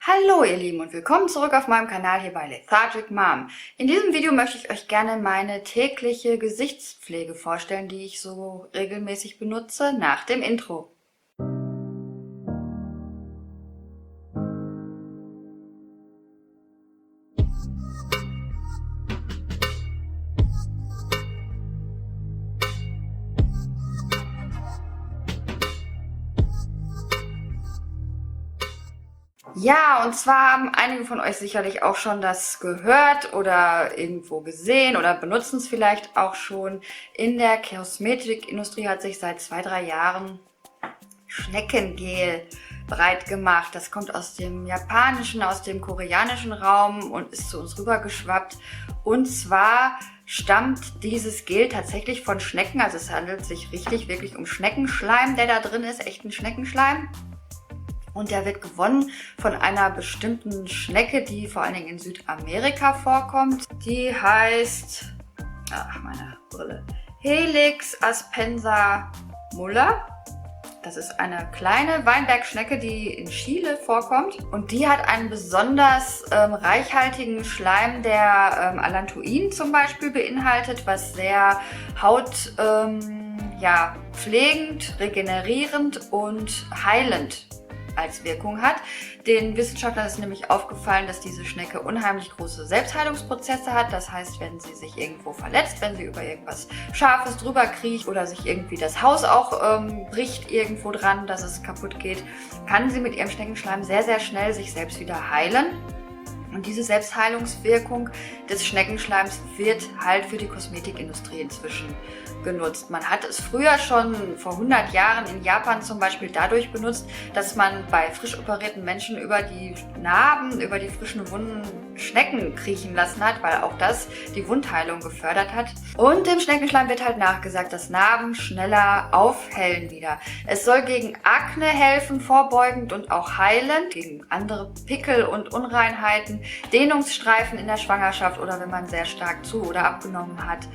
Hallo ihr Lieben und willkommen zurück auf meinem Kanal hier bei Lethargic Mom. In diesem Video möchte ich euch gerne meine tägliche Gesichtspflege vorstellen, die ich so regelmäßig benutze, nach dem Intro. Ja, und zwar haben einige von euch sicherlich auch schon das gehört oder irgendwo gesehen oder benutzen es vielleicht auch schon. In der Kosmetikindustrie hat sich seit 2-3 Jahren Schneckengel breit gemacht. Das kommt aus dem japanischen, aus dem koreanischen Raum und ist zu uns rübergeschwappt. Und zwar stammt dieses Gel tatsächlich von Schnecken. Also es handelt sich wirklich um Schneckenschleim, der da drin ist, echten Schneckenschleim. Und der wird gewonnen von einer bestimmten Schnecke, die vor allen Dingen in Südamerika vorkommt. Die heißt, meine Brille, Helix aspensa mulla. Das ist eine kleine Weinbergschnecke, die in Chile vorkommt. Und die hat einen besonders reichhaltigen Schleim, der Allantoin zum Beispiel beinhaltet, was sehr pflegend, regenerierend und heilend als Wirkung hat. Den Wissenschaftlern ist nämlich aufgefallen, dass diese Schnecke unheimlich große Selbstheilungsprozesse hat. Das heißt, wenn sie sich irgendwo verletzt, wenn sie über irgendwas Scharfes drüber kriecht oder sich irgendwie das Haus auch bricht irgendwo dran, dass es kaputt geht, kann sie mit ihrem Schneckenschleim sehr, sehr schnell sich selbst wieder heilen. Und diese Selbstheilungswirkung des Schneckenschleims wird halt für die Kosmetikindustrie inzwischen genutzt. Man hat es früher schon vor 100 Jahren in Japan zum Beispiel dadurch benutzt, dass man bei frisch operierten Menschen über die Narben, über die frischen Wunden Schnecken kriechen lassen hat, weil auch das die Wundheilung gefördert hat. Und dem Schneckenschleim wird halt nachgesagt, dass Narben schneller aufhellen wieder. Es soll gegen Akne helfen, vorbeugend und auch heilend, gegen andere Pickel und Unreinheiten, Dehnungsstreifen in der Schwangerschaft oder wenn man sehr stark zu- oder abgenommen hat.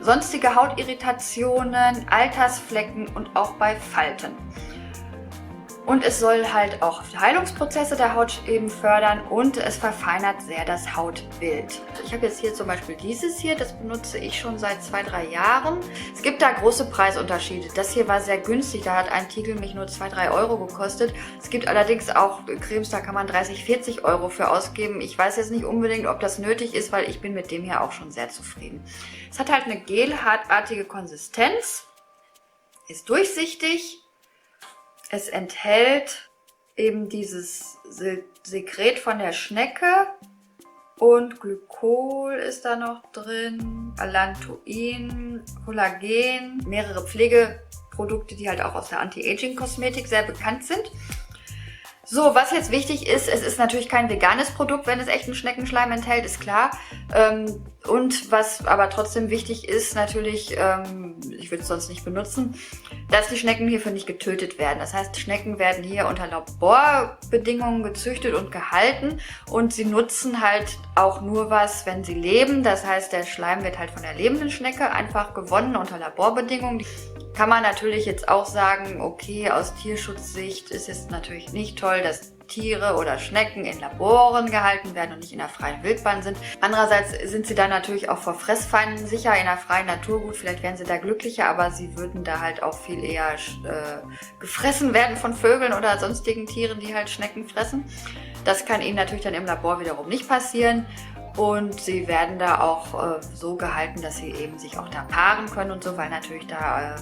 Sonstige Hautirritationen, Altersflecken und auch bei Falten. Und es soll halt auch Heilungsprozesse der Haut eben fördern und es verfeinert sehr das Hautbild. Ich habe jetzt hier zum Beispiel dieses hier, das benutze ich schon seit 2-3 Jahren. Es gibt da große Preisunterschiede. Das hier war sehr günstig, da hat ein Tiegel mich nur 2-3 Euro gekostet. Es gibt allerdings auch Cremes, da kann man 30-40 Euro für ausgeben. Ich weiß jetzt nicht unbedingt, ob das nötig ist, weil ich bin mit dem hier auch schon sehr zufrieden. Es hat halt eine gelhartartige Konsistenz, ist durchsichtig. Es enthält eben dieses Sekret von der Schnecke und Glykol ist da noch drin, Allantoin, Kollagen, mehrere Pflegeprodukte, die halt auch aus der Anti-Aging-Kosmetik sehr bekannt sind. So, was jetzt wichtig ist, es ist natürlich kein veganes Produkt, wenn es echten Schneckenschleim enthält, ist klar. Und was aber trotzdem wichtig ist, natürlich, ich würde es sonst nicht benutzen, dass die Schnecken hierfür nicht getötet werden. Das heißt, Schnecken werden hier unter Laborbedingungen gezüchtet und gehalten und sie nutzen halt auch nur was, wenn sie leben. Das heißt, der Schleim wird halt von der lebenden Schnecke einfach gewonnen unter Laborbedingungen. Kann man natürlich jetzt auch sagen, okay, aus Tierschutzsicht ist es natürlich nicht toll, dass Tiere oder Schnecken in Laboren gehalten werden und nicht in der freien Wildbahn sind. Andererseits sind sie dann natürlich auch vor Fressfeinden sicher in der freien Natur. Gut, vielleicht wären sie da glücklicher, aber sie würden da halt auch viel eher gefressen werden von Vögeln oder sonstigen Tieren, die halt Schnecken fressen. Das kann ihnen natürlich dann im Labor wiederum nicht passieren. Und sie werden da auch so gehalten, dass sie eben sich auch da paaren können und so, weil natürlich da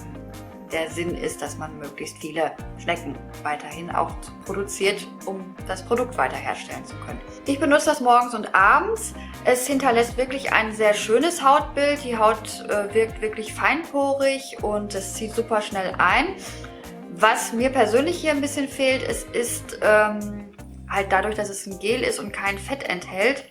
der Sinn ist, dass man möglichst viele Schnecken weiterhin auch produziert, um das Produkt weiter herstellen zu können. Ich benutze das morgens und abends. Es hinterlässt wirklich ein sehr schönes Hautbild. Die Haut wirkt wirklich feinporig und es zieht super schnell ein. Was mir persönlich hier ein bisschen fehlt, es ist halt dadurch, dass es ein Gel ist und kein Fett enthält,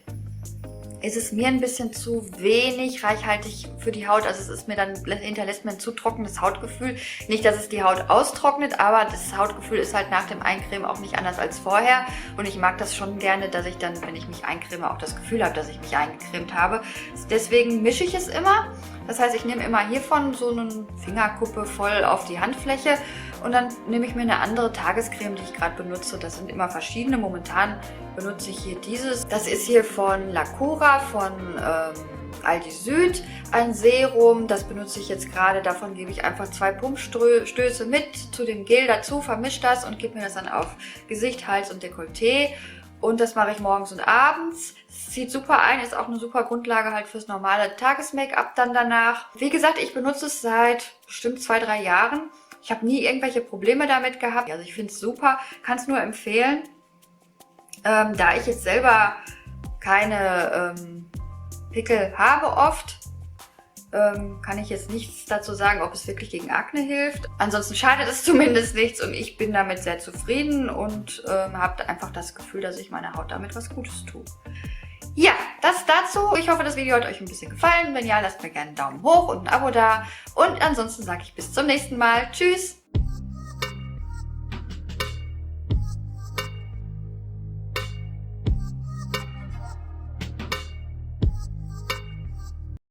ist es mir ein bisschen zu wenig reichhaltig für die Haut. Also hinterlässt mir ein zu trockenes Hautgefühl. Nicht, dass es die Haut austrocknet, aber das Hautgefühl ist halt nach dem Eincremen auch nicht anders als vorher. Und ich mag das schon gerne, dass ich dann, wenn ich mich eincreme, auch das Gefühl habe, dass ich mich eingecremt habe. Deswegen mische ich es immer. Das heißt, ich nehme immer hiervon so eine Fingerkuppe voll auf die Handfläche und dann nehme ich mir eine andere Tagescreme, die ich gerade benutze. Das sind immer verschiedene. Momentan benutze ich hier dieses. Das ist hier von Lacura, von Aldi Süd, ein Serum. Das benutze ich jetzt gerade. Davon gebe ich einfach 2 Pumpstöße mit zu dem Gel dazu, vermische das und gebe mir das dann auf Gesicht, Hals und Dekolleté. Und das mache ich morgens und abends. Es zieht super ein, ist auch eine super Grundlage halt fürs normale Tages-Make-up dann danach. Wie gesagt, ich benutze es seit bestimmt 2, 3 Jahren. Ich habe nie irgendwelche Probleme damit gehabt. Also ich finde es super, kann es nur empfehlen. Da ich jetzt selber keine Pickel habe oft, kann ich jetzt nichts dazu sagen, ob es wirklich gegen Akne hilft. Ansonsten schadet es zumindest nichts und ich bin damit sehr zufrieden und habe einfach das Gefühl, dass ich meiner Haut damit was Gutes tue. Ja, das dazu. Ich hoffe, das Video hat euch ein bisschen gefallen. Wenn ja, lasst mir gerne einen Daumen hoch und ein Abo da. Und ansonsten sage ich bis zum nächsten Mal. Tschüss!